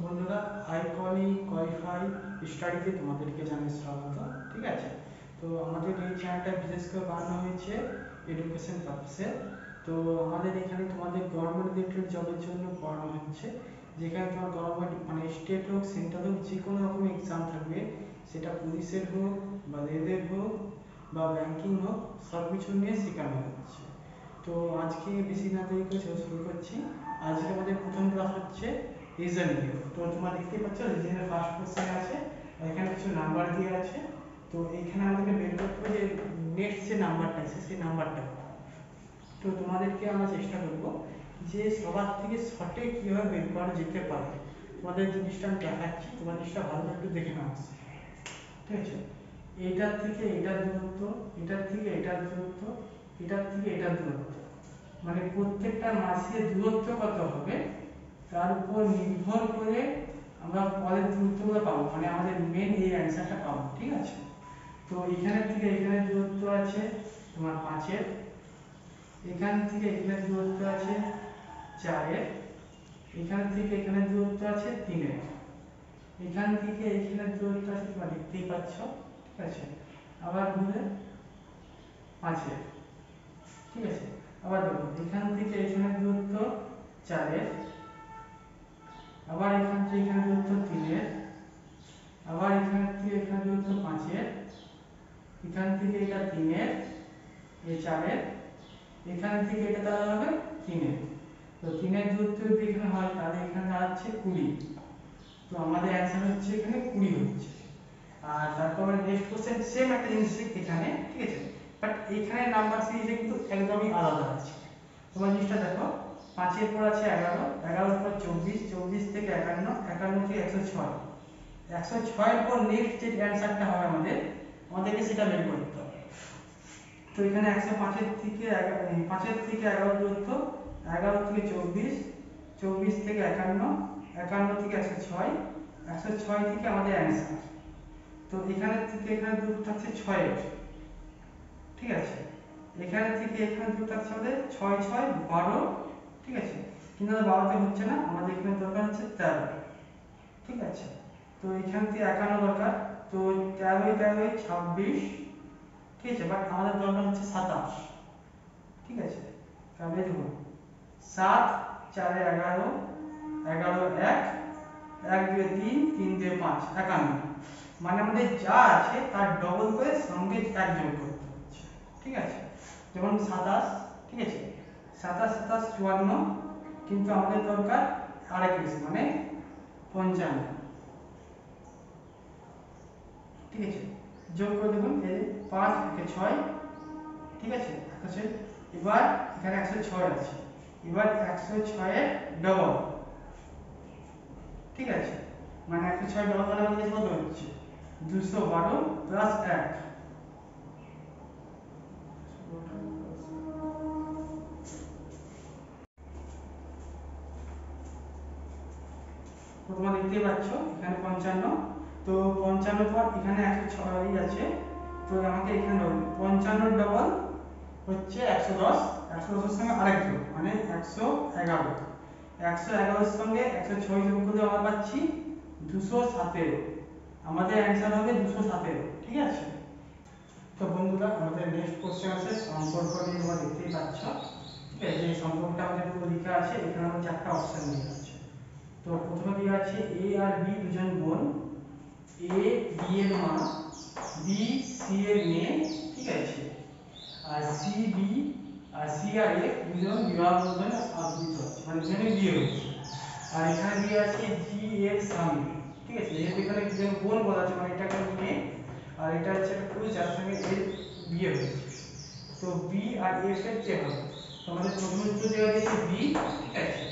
বন্ধুরা, আইকনি কোয়ালিফাই স্টাডিতে তোমাদেরকে জানাই স্বাগত। ঠিক আছে, তো আমাদের এই চ্যানেলটা বিশেষ করে বানানো হয়েছে এডুকেশন পারপাসে। তো আমাদের এখানে তোমাদের গভর্নমেন্ট রিলেটেড জবের জন্য পড়ানো হচ্ছে, যেখানে তোমার গভর্নমেন্ট মানে স্টেট হোক সেন্ট্রাল হোক যে কোনো রকম এক্সাম থাকবে, সেটা পুলিশের হোক বা রেলের হোক বা ব্যাংকিং হোক, সব কিছু নিয়ে শেখানো হচ্ছে। তো আজকে বেশি না দেরি করে শুরু করছি। আজকে আমাদের প্রথম ক্লাস হচ্ছে রিজনিং। তো তোমরা দেখতে পাচ্ছ রিজনের ফার্স্ট কোশ্চেন আছে, এখানে কিছু নাম্বার দেওয়া আছে। তো এখানে আমাদেরকে বের করতে হবে যে নেক্সট যে নাম্বারটা আছে সেই নাম্বারটা। তো তোমাদেরকে আমরা চেষ্টা করব যে সবার থেকে সঠিক কীভাবে বের করা যেতে পারে। তোমাদের জিনিসটা আমি দেখাচ্ছি, তোমার জিনিসটা ভালো করে একটু দেখে নাও। ঠিক আছে, এটার থেকে এটার দূরত্ব, এটার থেকে এটার দূরত্ব, এটার থেকে এটার দূরত্ব, মানে প্রত্যেকটা মাসের দূরত্ব কত হবে তার উপর নির্ভর করে আমরা পরের দূরত্বগুলো পাবো, মানে আমাদের মেন এই অ্যান্সারটা পাবো। ঠিক আছে, তো এখানের থেকে এখানে দূরত্ব আছে তোমার 5-এর, এখান থেকে এখানে দূরত্ব আছে 4-এর, এখান থেকে এখানে দূরত্ব আছে 3-এর, এখান থেকে এখানে দূরত্ব আছে তোমরা দেখতেই পাচ্ছ। ঠিক আছে, আবার ঘুরে 5-এর। ঠিক আছে, আবার দেখো এখান থেকে এখানে দূরত্ব 4-এর, আবার এখান থেকে এখানে দূরত্ব 3-এর, আবার এখান থেকে এখানে দূরত্ব 5-এর, এখান থেকে এটা 3-এর, এই 4-এর, এখান থেকে এটা তাহলে হবে 3-এর। তো 3-এর দূরত্ব যদি এখানে হয় তাহলে এখানে দাঁড়াচ্ছে 20। তো আমাদের অ্যান্সার হচ্ছে এখানে 20 হচ্ছে। আর তারপরে নেক্সট কোশ্চেন সেম একটা জিনিস এখানে। ঠিক আছে, বাট এখানে নাম্বার সিরিজে কিন্তু একদমই আলাদা আছে। তোমার জিনিসটা দেখো, 5-এর পর আছে 11, 11-এর পর 24, 24 থেকে 51, 51 থেকে 106, 106-এর পর নেক্সট যে অ্যান্সারটা হবে আমাদেরকে সেটা বের করতে হবে। তো এখানে 105-এর থেকে 5-এর থেকে 11 দূরত্ব, 11 থেকে 24, 24 থেকে 51, 51 থেকে 106, 106 থেকে আমাদের অ্যান্সার। তো এখানে থেকে এখানে দূরত্ব আছে 6-এর। ঠিক আছে, এখানে থেকে এখানে দূরত্ব আছে আমাদের 6 6 12। ঠিক আছে, কিন্তু 12তে হচ্ছে না, আমাদের এখানে দরকার হচ্ছে 13। ঠিক আছে, তো এখান থেকে 51 দরকার, তো 13 13 26। ঠিক আছে, বাট আমাদের দরকার হচ্ছে 27। ঠিক আছে, তাহলে দেখুন 7 4 11, 11 1, 1 2 3, 3 2 5, 51। মানে আমাদের যা আছে তার ডবল করে সঙ্গে 1 যোগ করতে হচ্ছে। ঠিক আছে, যেমন 27। ঠিক আছে, 27 27 54, কিন্তু আমাদের দরকার আরেক বেশি মানে 55। ঠিক আছে, যোগ করে দেখুন এই 5 একে 6। ঠিক আছে, 106। এবার এখানে 106 আছে, এবার 106 এর ডবল। ঠিক আছে, মানে 106 ডবল মানে আমাদের কত হচ্ছে 212 প্লাস 1। তো তোমরা দেখতেই পাচ্ছ এখানে 55, তো 55 পর এখানে 106 আছে, তো আমাকে এখানে 55 ডবল হচ্ছে 110, 110 এর সঙ্গে আরেক যোগ মানে 111, 111 এর সঙ্গে 106 যোগ করলে আমরা পাচ্ছি 217। আমাদের অ্যান্সার হবে 217। ঠিক আছে, তো বন্ধুরা আমাদের নেক্সট কোশ্চেন আছে সম্পর্ক নিয়ে। তোমরা দেখতেই পাচ্ছ। ঠিক আছে, এই সম্পর্কটা আমাদের পুরো লেখা আছে, এখানে আমাদের 4টা অপশন দেওয়া আছে। তো প্রথমে দেওয়া আছে এ আর বি দুজন বোন, এ বি এর মা, বি সি এর মেয়ে। ঠিক আছে, আর সি বি আর সি আর এ দুজন বিবাহ বন্ধনে আবদ্ধ আছে, মানে দুজনে বিয়ে হয়েছে। আর এখানে দিয়ে আছে জি এর স্বামী। ঠিক আছে, যেহেতু এখানে দুজন বোন বলা আছে মানে এটা একটা মেয়ে আর এটা হচ্ছে একটা পুরুষ যার সঙ্গে এর বিয়ে হয়েছে। তো বি আর এ ক্ষেত্রে হবে তো আমাদের প্রথম উত্তর দেওয়া আছে বি। ঠিক আছে,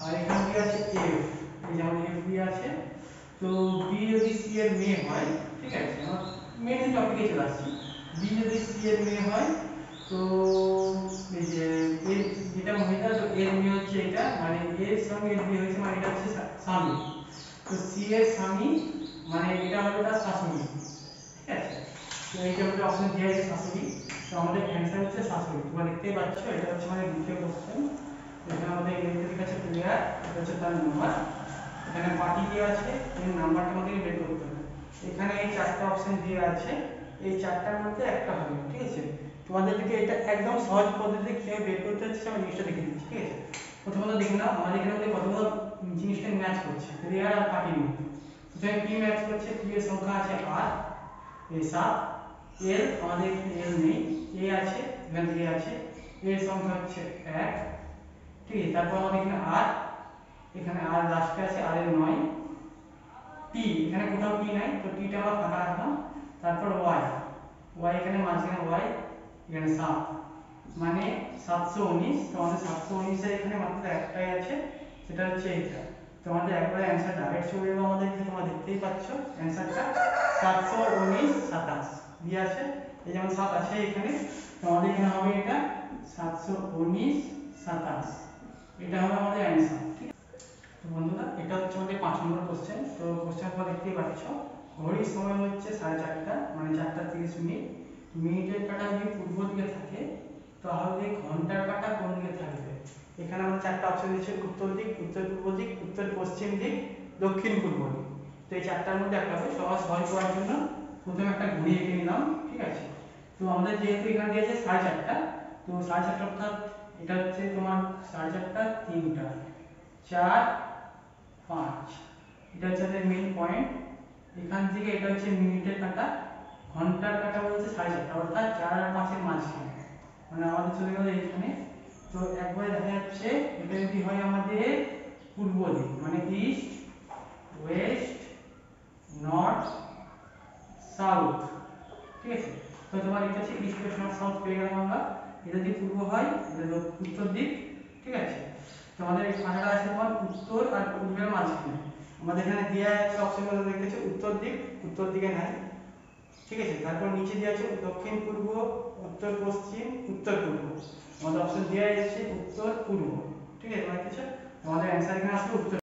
আর এখানে দেওয়া আছে এফ, এই যে আমাদের এফ দিয়ে আছে। তো বি যদি সি এর মেয়ে হয়, ঠিক আছে, আমরা মেন টপিকে চলে আসছি। বি যদি সি এর মেয়ে হয়, তো এই যে এর যেটা মহিলা, তো এর মেয়ে হচ্ছে এটা, মানে এর সঙ্গে এর বিয়ে হয়েছে মানে এটা হচ্ছে স্বামী। তো সি এর স্বামী মানে এটা হবে তার শাশুড়ি। ঠিক আছে, তো এই যে আমাদের অপশন দেওয়া আছে শাশুড়ি, তো আমাদের অ্যান্সার হচ্ছে শাশুড়ি। তোমরা দেখতেই পাচ্ছ এটা হচ্ছে মানে দ্বিতীয় কোশ্চেন। এখানে আমাদের ইংরেজির কাছে ক্লিয়ার, এটা হচ্ছে তার নাম্বার। এখানে পার্টি দেওয়া আছে, এর নাম্বারটা আমাদেরকে বের করতে হবে। এখানে এই চারটা অপশন দেওয়া আছে, এই চারটার মধ্যে একটা হবে, ঠিক আছে। তোমাদেরকে এটা একদম সহজ পদ্ধতিতে কিভাবে বের করতে হচ্ছে আমি জিনিসটা দেখে দিচ্ছি, ঠিক আছে। প্রথমত দেখে নাও আমাদের এখানে মধ্যে কতগুলো জিনিসটা ম্যাচ করছে, রিয়ার আর পার্টির মধ্যে। প্রথমে পি ম্যাচ করছে, পি এর সংখ্যা আছে 8, এ 7, এর আমাদের এল নেই, এ আছে, এখানে এ আছে, এর সংখ্যা হচ্ছে 1, ঠিক আছে। তারপর আমাদের এখানে আর, এখানে আর লাস্টে আছে আর এর 9, টি এখানে কোথাও টি নাই, তো টিটা আমরা ফাঁকা রাখলাম। তারপর ওয়াই, ওয়াই এখানে মাঝখানে ওয়াই, এখানে 7, মানে 719। তো আমাদের 719 এর এখানে মাত্র একটাই আছে, সেটা হচ্ছে এইটা। তো আমাদের একবারে অ্যান্সার ডাইরেক্ট চলে যাবে আমাদের এখানে, তোমরা দেখতেই পাচ্ছ অ্যান্সারটা 719 27 দিয়ে আছে, এই যেমন 7 আছে এখানে, তো আমাদের এখানে হবে এটা 719 27, এটা হবে আমাদের অ্যান্সার, ঠিক আছে। তো বন্ধুরা এটা হচ্ছে আমাদের 5 নম্বর কোশ্চেন। তো কোশ্চেন পর দেখতেই পাচ্ছ ঘড়ির সময় হচ্ছে 4:30, মানে 4:30। মিনিটের কাঁটা যদি পূর্ব দিকে থাকে তাহলে ঘন্টার কাঁটা কোন দিকে থাকবে? এখানে আমরা চারটা অপশন দিয়েছি, উত্তর দিক, উত্তর পূর্ব দিক, উত্তর পশ্চিম দিক, দক্ষিণ পূর্ব দিক। তো এই চারটার মধ্যে একটা হবে। সহজ করার জন্য প্রথমে একটা ঘড়ি এঁকে নিলাম, ঠিক আছে। তো আমাদের যেহেতু এখানে দিয়েছে 4:30, তো 4:30 অর্থাৎ এটা হচ্ছে তোমার 4:30, 3টা, 4, 5, এটা হচ্ছে মেইন পয়েন্ট। এখান থেকে এটা হচ্ছে মিনিটের কাঁটা, ঘন্টার কাঁটা বলছে 4:30, অর্থাৎ 4 আর 5 এর মাঝখানে, মানে আমাদের চলে গেল এইখানে। তো একবারে দেখা যাচ্ছে এটা যদি হয় আমাদের পূর্ব দিক, মানে ইস্ট, ওয়েস্ট, নর্থ, সাউথ, ঠিক আছে। তো তোমার এটা হচ্ছে ইস্ট, ওয়েস্ট, নর্থ, সাউথ পেয়ে গেলাম আমরা। এটা যদি পূর্ব হয় এটা উত্তর দিক, ঠিক আছে। তো আমাদের এই কাঁটাটা আছে তোমার উত্তর আর পূর্বের মাঝখানে। আমাদের এখানে দেওয়া আছে অপশনগুলো দেখতেছো, উত্তর দিক, উত্তর দিকে নাই, ঠিক আছে। তারপর নিচে দেওয়া আছে দক্ষিণ পূর্ব, উত্তর পশ্চিম, উত্তর পূর্ব। আমাদের অপশন দেওয়া আছে উত্তর পূর্ব, ঠিক আছে। মানে কিছু আমাদের অ্যান্সার এখানে আসবে উত্তর।